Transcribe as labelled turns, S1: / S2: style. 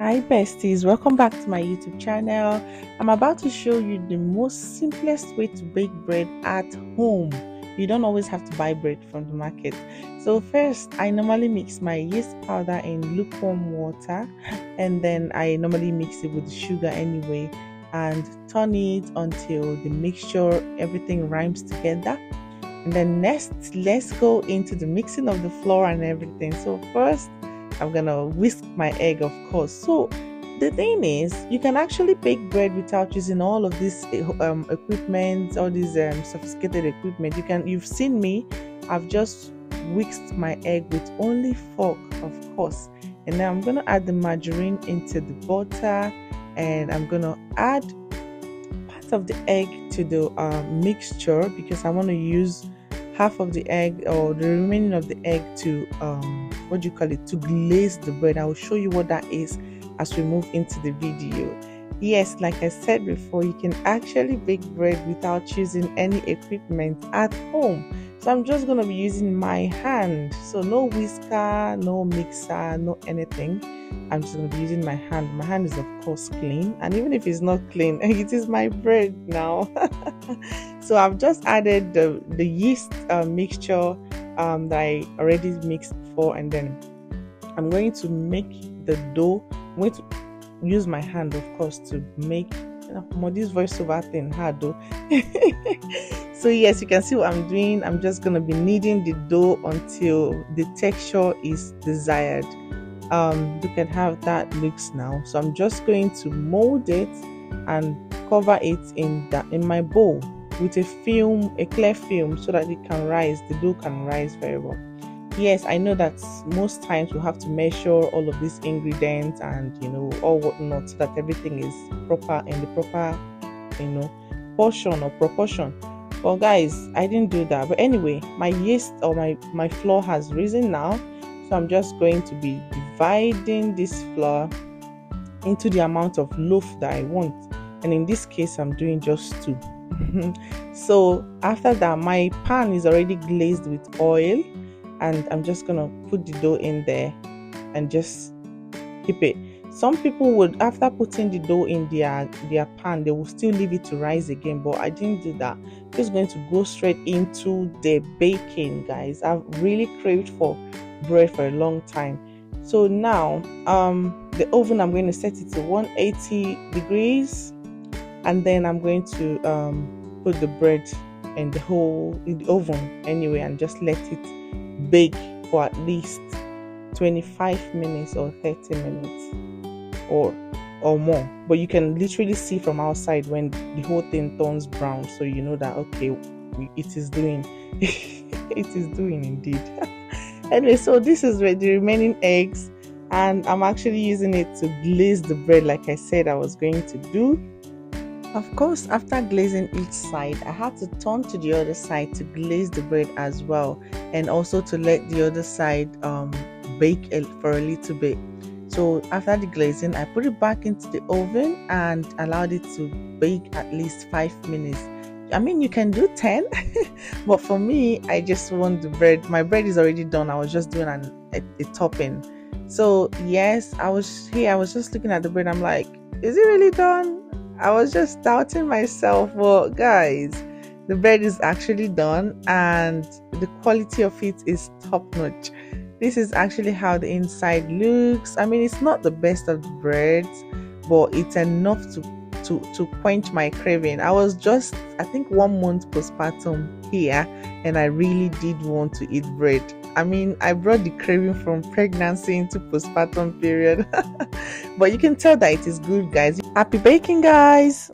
S1: Hi besties, welcome back to my YouTube channel. I'm about to show you the most simplest way to bake bread at home. You don't always have to buy bread from the market. So first, I normally mix my yeast powder in lukewarm water, and then I normally mix it with sugar anyway and turn it until the mixture, everything rhymes together. And then next, let's go into the mixing of the flour and everything. So first, I'm gonna whisk my egg, of course. So the thing is, you can actually bake bread without using all of this equipment, all these sophisticated equipment. You've seen me. I've just whisked my egg with only fork, of course. And now I'm gonna add the margarine into the butter, and I'm gonna add part of the egg to the mixture because I want to use half of the egg or the remaining of the egg to what do you call it, to glaze the bread. I will show you what that is as we move into the video. Yes, like I said before, you can actually bake bread without using any equipment at home. So I'm just going to be using my hand. So no whisker, no mixer, no anything. I'm just going to be using my hand. My hand is of course clean, and even if it's not clean, it is my bread now. So I've just added the yeast mixture that I already mixed before, and then I'm going to make the dough. I'm going to use my hand, of course, to make this voiceover thing hard though. So yes, you can see what I'm doing. I'm just going to be kneading the dough until the texture is desired. Look at how that looks now. So I'm just going to mold it and cover it in my bowl with a clear film, so that it can rise, the dough can rise very well. Yes, I know that most times we have to measure all of these ingredients and all whatnot, so that everything is proper in the proper portion or proportion. Well guys, I didn't do that. But anyway, my yeast or my flour has risen now, so I'm just going to be dividing this flour into the amount of loaf that I want, and in this case I'm doing just 2. So after that, my pan is already glazed with oil, and I'm just gonna put the dough in there and just keep it. Some people would, after putting the dough in their pan, they will still leave it to rise again, but I didn't do that. I'm just going to go straight into the baking, guys. I've really craved for bread for a long time. So now the oven, I'm going to set it to 180 degrees, and then I'm going to put the bread in the oven anyway, and just let it bake for at least 25 minutes or 30 minutes or more. But you can literally see from outside when the whole thing turns brown, so you know that okay, it is doing it is doing indeed. Anyway, so this is the remaining eggs, and I'm actually using it to glaze the bread like I said I was going to do. Of course, after glazing each side, I had to turn to the other side to glaze the bread as well, and also to let the other side bake for a little bit. So after the glazing, I put it back into the oven and allowed it to bake at least 5 minutes. I mean, you can do 10, but for me, I just want the bread. My bread is already done. I was just doing a topping. So yes, I was just looking at the bread. I'm like, is it really done? I was just doubting myself. Well, guys, the bread is actually done, and the quality of it is top notch. This is actually how the inside looks. I mean, it's not the best of the breads, but it's enough to quench my craving. I was just, I think, 1 month postpartum here, and I really did want to eat bread. I mean, I brought the craving from pregnancy into postpartum period. But you can tell that it is good, guys. Happy baking, guys.